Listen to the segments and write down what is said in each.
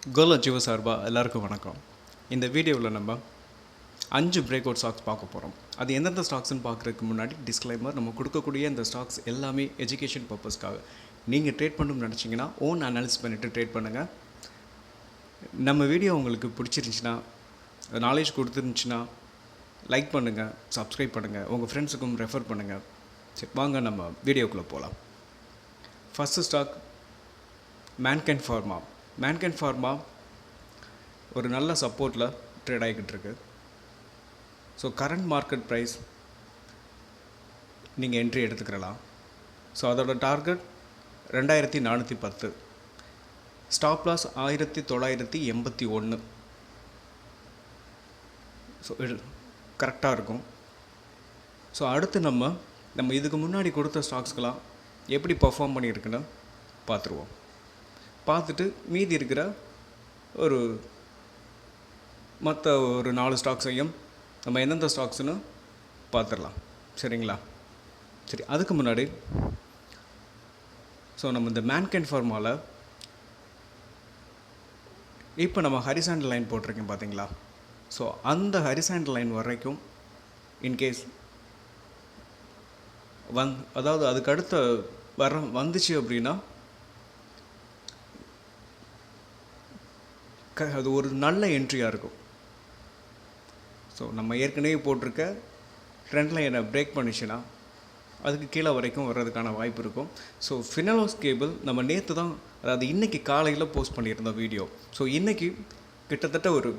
கோல் achiever சார்பாக எல்லாருக்கும் வணக்கம். இந்த வீடியோவில் நம்ம 5 பிரேக் அவுட் ஸ்டாக்ஸ் பார்க்க போகிறோம். அது எந்தெந்த ஸ்டாக்ஸ்ன்னு பார்க்குறதுக்கு முன்னாடி டிஸ்க்ளைமர், நம்ம கொடுக்கக்கூடிய இந்த ஸ்டாக்ஸ் எல்லாமே எஜுகேஷன் பர்பஸ்க்காக. நீங்கள் ட்ரேட் பண்ணணும்னு நினச்சிங்கன்னா ஓன் அனாலிசிஸ் பண்ணிவிட்டு ட்ரேட் பண்ணுங்கள். நம்ம வீடியோ உங்களுக்கு பிடிச்சிருந்துச்சின்னா, நாலேஜ் கொடுத்துருந்துச்சின்னா லைக் பண்ணுங்கள், சப்ஸ்கிரைப் பண்ணுங்கள், உங்கள் ஃப்ரெண்ட்ஸுக்கும் ரெஃபர் பண்ணுங்கள். சரி, வாங்க நம்ம வீடியோக்குள்ளே போகலாம். First stock Mankind pharma. Mankind pharma ஒரு நல்ல சப்போர்ட்டில் ட்ரேட் ஆகிக்கிட்டு இருக்கு. ஸோ கரண்ட் மார்க்கெட் ப்ரைஸ் நீங்கள் என்ட்ரி எடுத்துக்கிறலாம். ஸோ அதோட டார்கெட் 2410, ஸ்டாப் லாஸ் 1981. ஸோ இது கரெக்டாக இருக்கும். ஸோ அடுத்து நம்ம இதுக்கு முன்னாடி கொடுத்த ஸ்டாக்ஸ்க்கெலாம் எப்படி பர்ஃபார்ம் பண்ணியிருக்குன்னு பார்த்துருவோம். பார்த்துட்டு மீதி இருக்கிற ஒரு மற்ற ஒரு 4 ஸ்டாக்ஸையும் நம்ம எந்தெந்த ஸ்டாக்ஸ்னு பார்த்துடலாம். சரிங்களா? சரி, அதுக்கு முன்னாடி ஸோ நம்ம இந்த மேன்கைண்ட் ஃபார்மாவில் இப்போ நம்ம ஹரிசாண்டல் லைன் போட்டிருக்கேன் பார்த்தீங்களா? ஸோ அந்த ஹரிசாண்டல் லைன் வரைக்கும் இன்கேஸ் அதாவது அதுக்கு அடுத்த வந்துச்சு அப்படின்னா அது ஒரு நல்ல என்ட்ரியாக இருக்கும். ஸோ நம்ம ஏற்கனவே போட்டிருக்க ட்ரெண்ட் லைனை பிரேக் பண்ணிச்சுன்னா அதுக்கு கீழே வரைக்கும் வர்றதுக்கான வாய்ப்பு இருக்கும். ஸோ ஃபினலோஸ் கேபிள் நம்ம நேற்று தான், அதாவது இன்றைக்கி காலையில் போஸ்ட் பண்ணியிருந்தோம் வீடியோ. ஸோ இன்றைக்கி கிட்டத்தட்ட ஒரு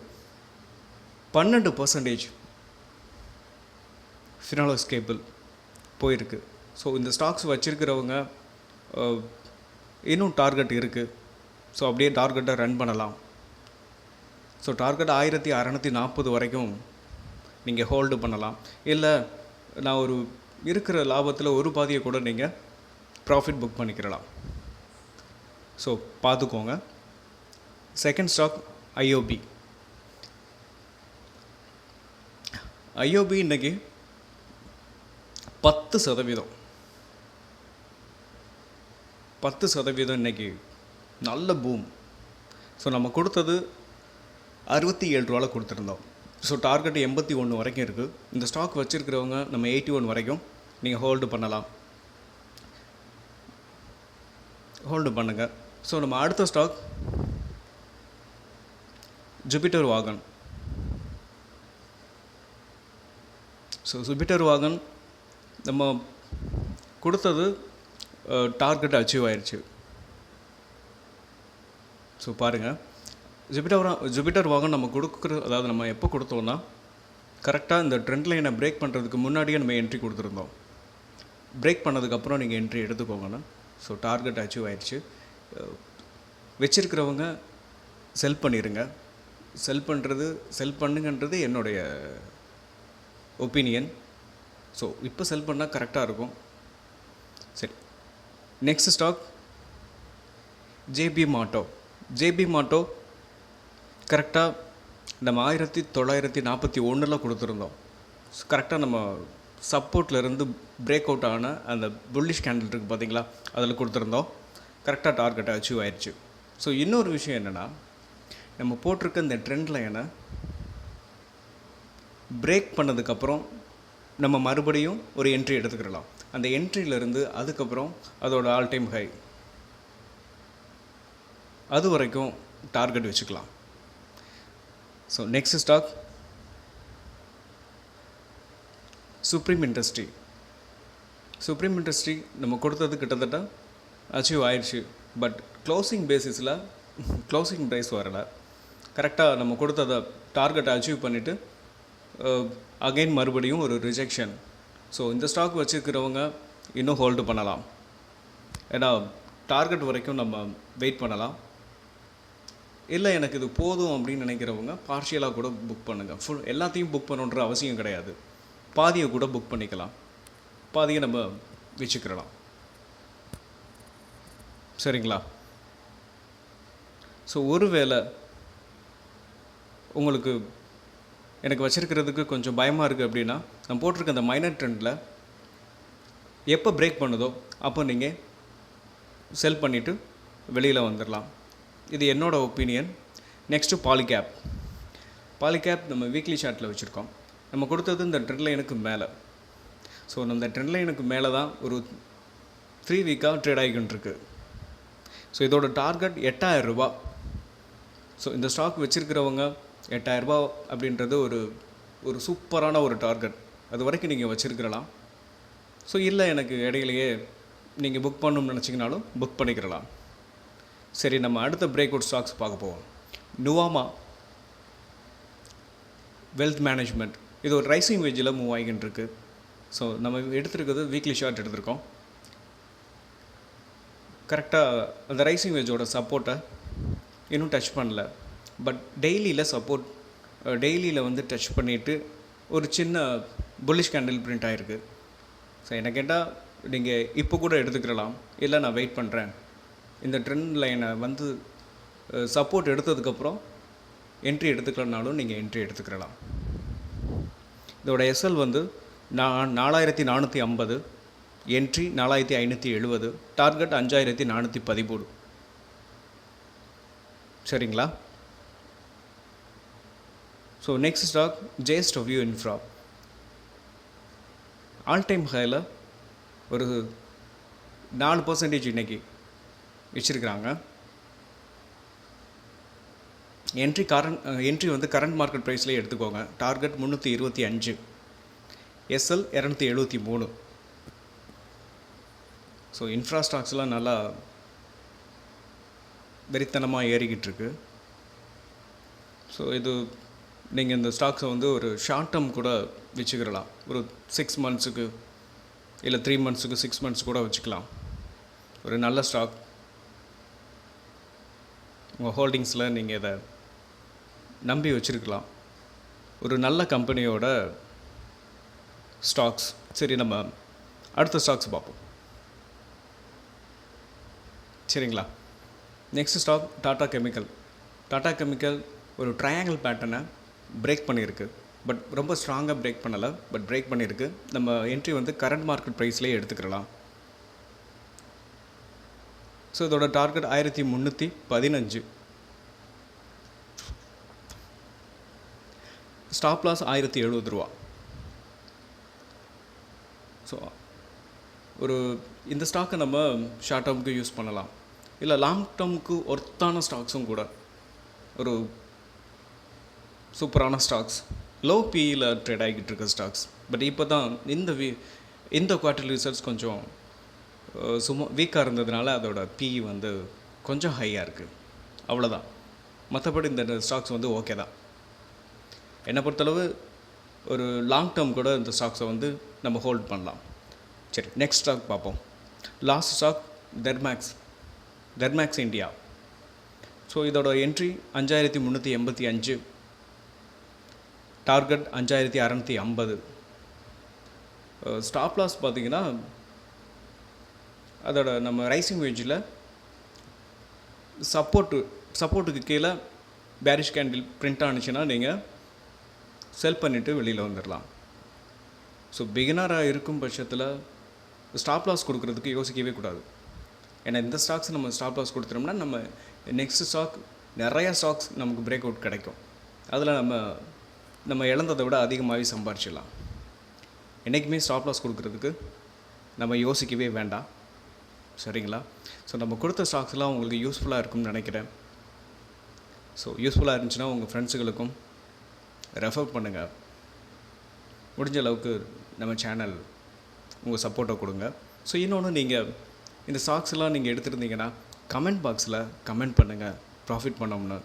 12% ஃபினலோஸ் கேபிள் போயிருக்கு. ஸோ இந்த ஸ்டாக்ஸ் வச்சுருக்கிறவங்க இன்னும் டார்கெட் இருக்குது. ஸோ அப்படியே டார்கெட்டை ரன் பண்ணலாம். ஸோ டார்கெட் 1640 வரைக்கும் நீங்கள் ஹோல்டு பண்ணலாம். இல்லை நான் ஒரு இருக்கிற லாபத்தில் ஒரு பாதியை கூட நீங்கள் ப்ராஃபிட் புக் பண்ணிக்கிறலாம். ஸோ பார்த்துக்கோங்க. Second stock IOB. ஐஓபி இன்றைக்கி 10% இன்றைக்கி நல்ல பூம். ஸோ நம்ம கொடுத்தது 67 ரூபாவில் கொடுத்துருந்தோம். ஸோ டார்கெட் 81 வரைக்கும் இருக்குது. இந்த ஸ்டாக் வச்சுருக்கிறவங்க நம்ம 81 வரைக்கும் நீங்கள் ஹோல்டு பண்ணலாம், ஹோல்டு பண்ணுங்கள். ஸோ நம்ம அடுத்த stock Jupiter wagon. So Jupiter wagon நம்ம கொடுத்தது டார்கெட் அச்சீவ் ஆயிடுச்சு. ஸோ பாருங்கள், ஜூபிட்டர் வாகன் நம்ம அதாவது நம்ம எப்போ கொடுத்தோன்னா கரெக்டாக இந்த ட்ரெண்ட் லைனை பிரேக் பண்ணுறதுக்கு முன்னாடியே நம்ம என்ட்ரி கொடுத்துருந்தோம். பிரேக் பண்ணதுக்கப்புறம் நீங்கள் என்ட்ரி எடுத்துக்கோங்கண்ணா. ஸோ டார்கெட் அச்சீவ் ஆயிடுச்சு. வச்சுருக்கிறவங்க செல் பண்ணிடுங்க. செல் பண்ணுங்கன்றது என்னுடைய ஒப்பீனியன். ஸோ இப்போ செல் பண்ணால் கரெக்டாக இருக்கும். சரி, நெக்ஸ்ட் ஸ்டாக் ஜேபி மாட்டோ. கரெக்டாக நம்ம 1941 கொடுத்துருந்தோம். கரெக்டாக நம்ம சப்போர்ட்லேருந்து பிரேக் அவுட் ஆன அந்த புல்லிஷ் கேண்டில் இருக்குது பார்த்தீங்களா, அதில் கொடுத்துருந்தோம். கரெக்டாக டார்கெட்டை அச்சீவ் ஆயிடுச்சு. ஸோ இன்னொரு விஷயம் என்னென்னா, நம்ம போட்டிருக்க இந்த ட்ரெண்ட் லைனை பிரேக் பண்ணதுக்கப்புறம் நம்ம மறுபடியும் ஒரு என்ட்ரி எடுத்துக்கிடலாம். அந்த என்ட்ரியிலேருந்து அதுக்கப்புறம் அதோட ஆல் டைம் ஹை அது வரைக்கும் டார்கெட் வச்சுக்கலாம். So next stock Supreme industry. நம்ம கொடுத்தது கிட்டத்தட்ட அச்சீவ் ஆயிடுச்சு. பட் க்ளோசிங் ப்ரைஸ் வரலை. கரெக்டாக நம்ம கொடுத்ததை டார்கெட்டை அச்சீவ் பண்ணிவிட்டு அகைன் மறுபடியும் ஒரு ரிஜெக்ஷன். ஸோ இந்த ஸ்டாக் வச்சுருக்கிறவங்க இன்னும் ஹோல்டு பண்ணலாம். ஏன்னா டார்கெட் வரைக்கும் நம்ம வெயிட் பண்ணலாம். இல்லை எனக்கு இது போதும் அப்படின்னு நினைக்கிறவங்க பார்ஷியலாக கூட புக் பண்ணுங்கள். எல்லாத்தையும் புக் பண்ணுன்ற அவசியம் கிடையாது. பாதியை கூட புக் பண்ணிக்கலாம், பாதியை நம்ம வச்சுக்கிறலாம். சரிங்களா? ஸோ ஒருவேளை உங்களுக்கு எனக்கு வச்சுருக்கிறதுக்கு கொஞ்சம் பயமாக இருக்குது அப்படின்னா, நான் போட்டிருக்க அந்த மைனர் ட்ரெண்டில் எப்போ பிரேக் பண்ணுதோ அப்போ நீங்கள் செல் பண்ணிவிட்டு வெளியில் வந்துடலாம். இது என்னோடய ஒப்பீனியன். Next Polycab. பாலிகேப் நம்ம வீக்லி சார்ட்டில் வச்சுருக்கோம். நம்ம கொடுத்தது இந்த ட்ரெண்ட் லைனுக்கு மேலே. ஸோ இந்த ட்ரெண்ட் லைனுக்கு மேலே தான் ஒரு 3 வீக்காக ட்ரேட் ஆகிக்கிட்டு இருக்கு. ஸோ இதோட டார்கெட் 8000 ரூபா. ஸோ இந்த ஸ்டாக் வச்சுருக்கிறவங்க 8000 ரூபா அப்படின்றது ஒரு சூப்பரான ஒரு டார்கெட். அது வரைக்கும் நீங்கள் வச்சுருக்கலாம். ஸோ இல்லை எனக்கு இடையிலையே நீங்கள் புக் பண்ணணும்னு நினச்சிங்கனாலும் புக் பண்ணிக்கிறலாம். சரி, நம்ம அடுத்த பிரேக் அவுட் ஸ்டாக்ஸ் பார்க்க போவோம். நுவாமா வெல்த் மேனேஜ்மெண்ட். இது ஒரு ரைசிங் வேஜில் மூவ் ஆகிக்கிட்டு இருக்குது. ஸோ நம்ம எடுத்துருக்கிறது வீக்லி ஷார்ட் எடுத்திருக்கோம். கரெக்டாக அந்த ரைசிங் வேஜோட சப்போர்ட்டை இன்னும் டச் பண்ணல. பட் டெய்லியில் வந்து டச் பண்ணிவிட்டு ஒரு சின்ன புல்லிஷ் கேண்டில் பிரிண்ட் ஆகிருக்கு. ஸோ என்ன கேட்டால் நீங்கள் இப்போ கூட எடுத்துக்கலாம். இல்லை நான் வெயிட் பண்ணுறேன், இந்த ட்ரெண்ட் லைனை வந்து சப்போர்ட் எடுத்ததுக்கப்புறம் என்ட்ரி எடுத்துக்கலனாலும் நீங்கள் என்ட்ரி எடுத்துக்கலாம். இதோட எஸ்எல் வந்து 4450, என்ட்ரி 4570, டார்கெட் 5413. சரிங்களா? So next stock JSW infra. All time ஹையில் ஒரு 4% இன்றைக்கி வச்சுருக்கிறாங்க. என்ட்ரி வந்து கரண்ட் மார்க்கெட் ப்ரைஸ்லேயே எடுத்துக்கோங்க. Target 325, SL 273. ஸோ இன்ஃப்ரா ஸ்டாக்ஸ்லாம் நல்லா வெறித்தனமாக ஏறிக்கிட்டு இருக்கு. ஸோ இது நீங்கள் இந்த ஸ்டாக்ஸை வந்து ஒரு ஷார்ட் டேர்ம் கூட வச்சுக்கிறலாம். ஒரு 6 மந்த்ஸுக்கு இல்லை 3 மந்த்ஸுக்கு 6 மந்த்ஸ் கூட வச்சுக்கலாம். ஒரு நல்ல ஸ்டாக். உங்கள் ஹோல்டிங்ஸில் நீங்கள் இதை நம்பி வச்சுருக்கலாம். ஒரு நல்ல கம்பெனியோட ஸ்டாக்ஸ். சரி, நம்ம அடுத்த ஸ்டாக்ஸ் பார்ப்போம். சரிங்களா? Next stock Tata chemical. Tata chemical ஒரு ட்ரையாங்கிள் பேட்டர்னை பிரேக் பண்ணியிருக்கு. பட் ரொம்ப ஸ்ட்ராங்காக பிரேக் பண்ணலை, பட் பிரேக் பண்ணியிருக்கு. நம்ம என்ட்ரி வந்து கரண்ட் மார்க்கெட் ப்ரைஸ்லேயே எடுத்துக்கலாம். ஸோ இதோட டார்கெட் 1315, ஸ்டாப் லாஸ் 1070 ரூபா. ஸோ இந்த ஸ்டாக்கை நம்ம ஷார்ட் டேர்முக்கு யூஸ் பண்ணலாம், இல்லை லாங் டேர்முக்கு ஒர்த்தான ஸ்டாக்ஸும் கூட. ஒரு சூப்பரான ஸ்டாக்ஸ், லோ பியில் ட்ரேட் ஆகிக்கிட்டு இருக்க ஸ்டாக்ஸ். பட் இப்போ தான் இந்த குவார்ட்டர்லி ரிசல்ட்ஸ் கொஞ்சம் வீக்காக இருந்ததுனால அதோட பிஇ வந்து கொஞ்சம் ஹையாக இருக்குது. அவ்வளோதான். மற்றபடி இந்த ஸ்டாக்ஸ் வந்து ஓகே தான். என்னை பொறுத்தளவு ஒரு லாங் டேர்ம் கூட இந்த ஸ்டாக்ஸை வந்து நம்ம ஹோல்ட் பண்ணலாம். சரி, நெக்ஸ்ட் ஸ்டாக் பார்ப்போம். Last stock Thermax India. So இதோட என்ட்ரி 5385, டார்கெட் 5650. ஸ்டாப் லாஸ் பார்த்திங்கன்னா அதோட நம்ம ரைசிங் வேஜில் சப்போர்ட்டுக்கு கீழே பேரிஷ் கேண்டில் பிரிண்ட் ஆனிச்சுன்னா நீங்கள் செல் பண்ணிவிட்டு வெளியில் வந்துடலாம். ஸோ பிகினராக இருக்கும் பட்சத்தில் ஸ்டாப் லாஸ் கொடுக்குறதுக்கு யோசிக்கவே கூடாது. ஏன்னா இந்த ஸ்டாக்ஸ் நம்ம ஸ்டாப் லாஸ் கொடுத்துட்டோம்னா நம்ம நெக்ஸ்ட் ஸ்டாக் நிறையா ஸ்டாக்ஸ் நமக்கு பிரேக் அவுட் கிடைக்கும். அதில் நம்ம இழந்ததை விட அதிகமாகவே சம்பாரிச்சிடலாம். என்றைக்குமே ஸ்டாப் லாஸ் கொடுக்குறதுக்கு நம்ம யோசிக்கவே வேண்டாம். சரிங்களா? ஸோ நம்ம கொடுத்த ஸ்டாக்ஸ்லாம் உங்களுக்கு யூஸ்ஃபுல்லாக இருக்கும்னு நினைக்கிறேன். ஸோ யூஸ்ஃபுல்லாக இருந்துச்சுன்னா உங்கள் ஃப்ரெண்ட்ஸுகளுக்கும் ரெஃபர் பண்ணுங்கள். முடிஞ்ச அளவுக்கு நம்ம சேனல் உங்கள் சப்போர்ட்டை கொடுங்க. ஸோ இன்னொன்று, நீங்கள் இந்த ஸ்டாக்ஸ்லாம் நீங்கள் எடுத்துருந்தீங்கன்னா கமெண்ட் பாக்ஸில் கமெண்ட் பண்ணுங்கள், ப்ராஃபிட் பண்ணோம்னு.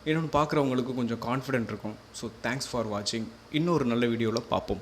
இன்னொன்று பார்க்குறவங்களுக்கு கொஞ்சம் கான்ஃபிடென்ட் இருக்கும். ஸோ தேங்க்ஸ் ஃபார் வாட்சிங். இன்னொரு நல்ல வீடியோவில் பார்ப்போம்.